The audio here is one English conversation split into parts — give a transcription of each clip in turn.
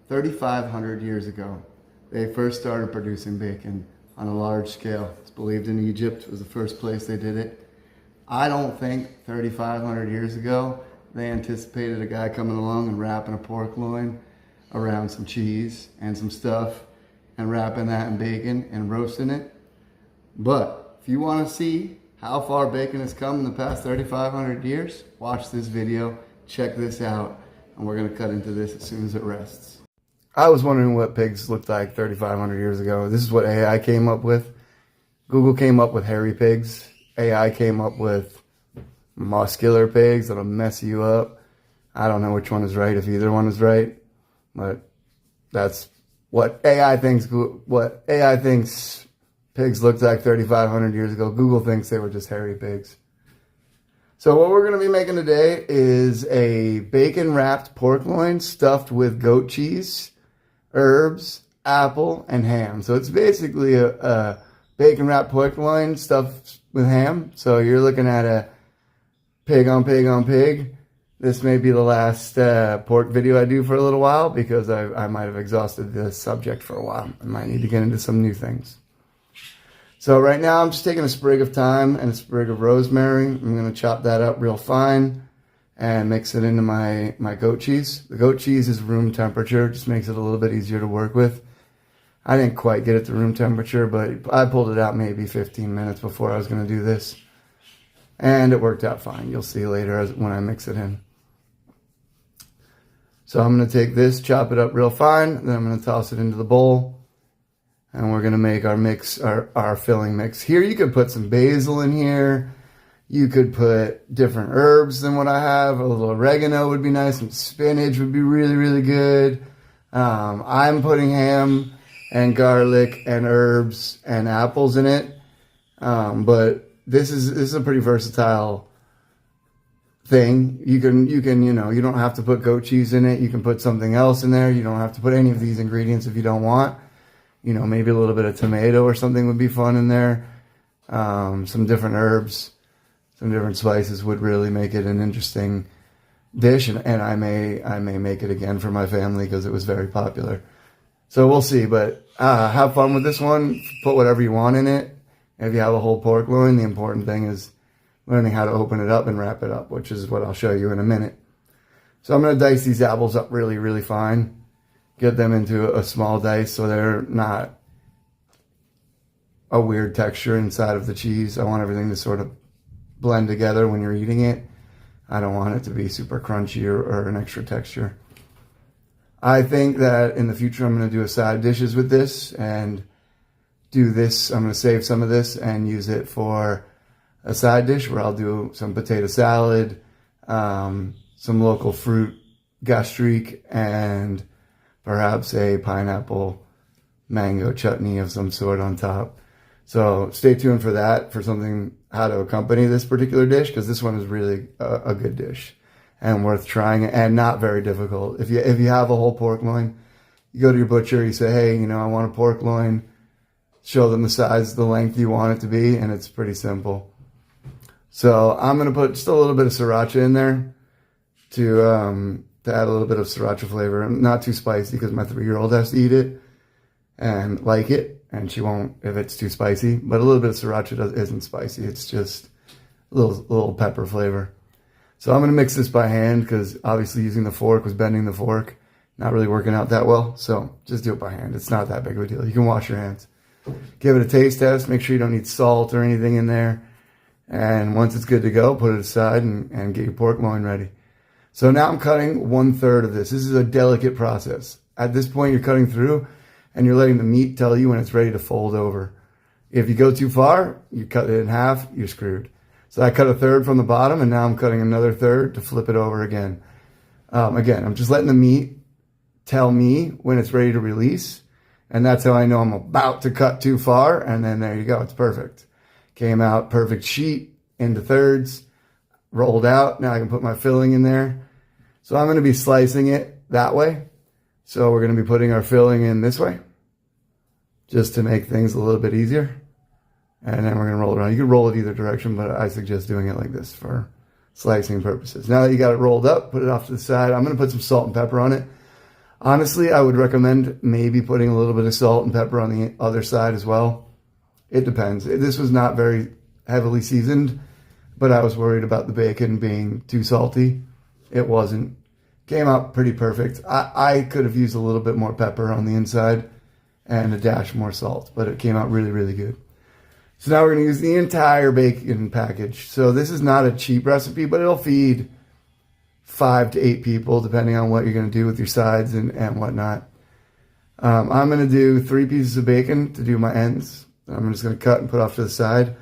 3,500 years ago, they first started producing bacon on a large scale. It's believed in Egypt was the first place they did it. I don't think 3,500 years ago they anticipated a guy coming along and wrapping a pork loin around some cheese and some stuff and wrapping that in bacon and roasting it. But if you want to see how far bacon has come in the past 3,500 years, watch this video, check this out, and we're going to cut into this as soon as it rests. I was wondering what pigs looked like 3,500 years ago. This is what AI came up with. Google came up with hairy pigs. AI came up with muscular pigs that'll mess you up. I don't know which one is right, if either one is right, but that's what AI thinks. What AI thinks pigs looked like 3,500 years ago. Google thinks they were just hairy pigs. So what we're going to be making today is a bacon wrapped pork loin stuffed with goat cheese, herbs, apple, and ham. So it's basically a bacon wrapped pork loin stuffed with ham. So you're looking at a pig on pig on pig. This may be the last pork video I do for a little while because I might have exhausted this subject for a while. I might need to get into some new things. So right now I'm just taking a sprig of thyme and a sprig of rosemary. I'm going to chop that up real fine and mix it into my goat cheese. The goat cheese is room temperature, just makes it a little bit easier to work with. I didn't quite get it to room temperature, but I pulled it out maybe 15 minutes before I was going to do this. And it worked out fine. You'll see later when I mix it in. So I'm going to take this, chop it up real fine, then I'm going to toss it into the bowl. And we're going to make our mix, our filling mix. Here you could put some basil in here. You could put different herbs than what I have. A little oregano would be nice. Some spinach would be really, really good. I'm putting ham and garlic and herbs and apples in it. But this is a pretty versatile thing. You can, you don't have to put goat cheese in it. You can put something else in there. You don't have to put any of these ingredients if you don't want. Maybe a little bit of tomato or something would be fun in there. Some different herbs, some different spices would really make it an interesting dish. And I may make it again for my family because it was very popular. So we'll see, but have fun with this one. Put whatever you want in it. If you have a whole pork loin, the important thing is learning how to open it up and wrap it up, which is what I'll show you in a minute. So I'm going to dice these apples up really, really fine. Get them into a small dice so they're not a weird texture inside of the cheese. I want everything to sort of blend together when you're eating it. I don't want it to be super crunchy or an extra texture. I think that in the future I'm going to do a side dishes with this and do this. I'm going to save some of this and use it for a side dish where I'll do some potato salad, some local fruit gastrique, and perhaps a pineapple mango chutney of some sort on top. So stay tuned for that, for something, how to accompany this particular dish, because this one is really a good dish and worth trying and not very difficult. If you have a whole pork loin, you go to your butcher, you say, hey, I want a pork loin, show them the size, the length you want it to be, and it's pretty simple. So I'm going to put just a little bit of sriracha in there to add a little bit of sriracha flavor. Not too spicy because my 3-year-old has to eat it and like it, and she won't if it's too spicy. But a little bit of sriracha isn't spicy. It's just a little pepper flavor. So I'm going to mix this by hand because obviously using the fork was bending the fork. Not really working out that well. So just do it by hand. It's not that big of a deal. You can wash your hands. Give it a taste test. Make sure you don't need salt or anything in there. And once it's good to go, put it aside and get your pork loin ready. So now I'm cutting 1/3 of this. This is a delicate process. At this point, you're cutting through and you're letting the meat tell you when it's ready to fold over. If you go too far, you cut it in half, you're screwed. So I cut 1/3 from the bottom and now I'm cutting another 1/3 to flip it over again. Again, I'm just letting the meat tell me when it's ready to release. And that's how I know I'm about to cut too far. And then there you go. It's perfect. Came out perfect sheet into thirds, rolled out. Now I can put my filling in there. So I'm going to be slicing it that way. So we're going to be putting our filling in this way just to make things a little bit easier. And then we're going to roll it around. You can roll it either direction, but I suggest doing it like this for slicing purposes. Now that you got it rolled up, put it off to the side. I'm going to put some salt and pepper on it. Honestly, I would recommend maybe putting a little bit of salt and pepper on the other side as well. It depends. This was not very heavily seasoned, but I was worried about the bacon being too salty. It wasn't. Came out pretty perfect. I could have used a little bit more pepper on the inside and a dash more salt, but it came out really, really good. So now we're going to use the entire bacon package. So this is not a cheap recipe, but it'll feed 5 to 8 people, depending on what you're going to do with your sides and whatnot. I'm going to do 3 pieces of bacon to do my ends. I'm just going to cut and put off to the side.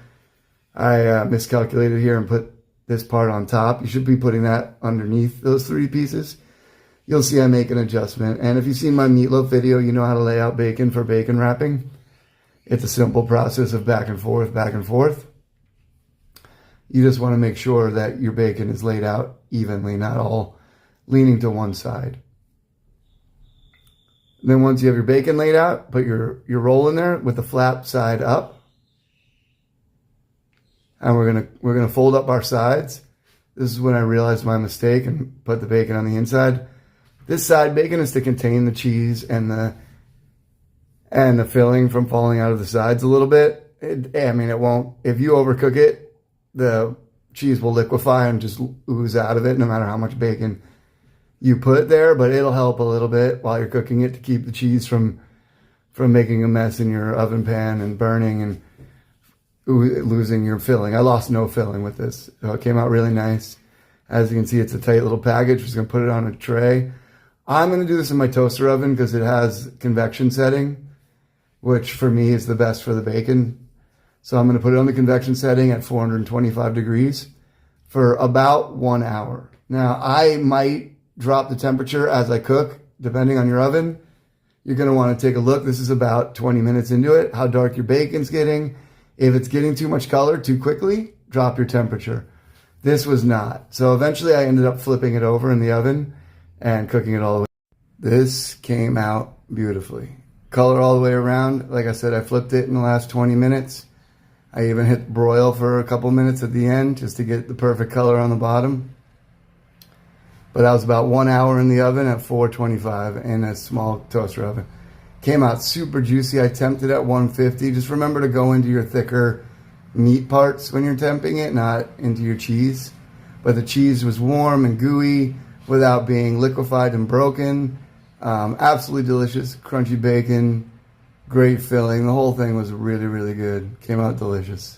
I miscalculated here and put this part on top. You should be putting that underneath those 3 pieces. You'll see I make an adjustment. And if you've seen my meatloaf video, you know how to lay out bacon for bacon wrapping. It's a simple process of back and forth, back and forth. You just want to make sure that your bacon is laid out evenly, not all leaning to one side. Then once you have your bacon laid out, put your roll in there with the flap side up. And we're gonna fold up our sides. This is when I realized my mistake and put the bacon on the inside. This side bacon is to contain the cheese and the filling from falling out of the sides a little bit. It won't. If you overcook it, the cheese will liquefy and just ooze out of it, no matter how much bacon you put there. But it'll help a little bit while you're cooking it to keep the cheese from making a mess in your oven pan and burning and losing your filling. I lost no filling with this. So it came out really nice. As you can see, it's a tight little package. Just going to put it on a tray. I'm going to do this in my toaster oven because it has convection setting, which for me is the best for the bacon. So I'm going to put it on the convection setting at 425 degrees for about 1 hour. Now, I might drop the temperature as I cook, depending on your oven. You're going to want to take a look. This is about 20 minutes into it, how dark your bacon's getting. If it's getting too much color too quickly, drop your temperature. This was not. So eventually I ended up flipping it over in the oven and cooking it all the way. This came out beautifully. Color all the way around. Like I said, I flipped it in the last 20 minutes. I even hit broil for a couple minutes at the end just to get the perfect color on the bottom. But I was about 1 hour in the oven at 425 in a small toaster oven. Came out super juicy. I temped it at 150. Just remember to go into your thicker meat parts when you're temping it, not into your cheese. But the cheese was warm and gooey without being liquefied and broken. Absolutely delicious. Crunchy bacon. Great filling. The whole thing was really, really good. Came out delicious.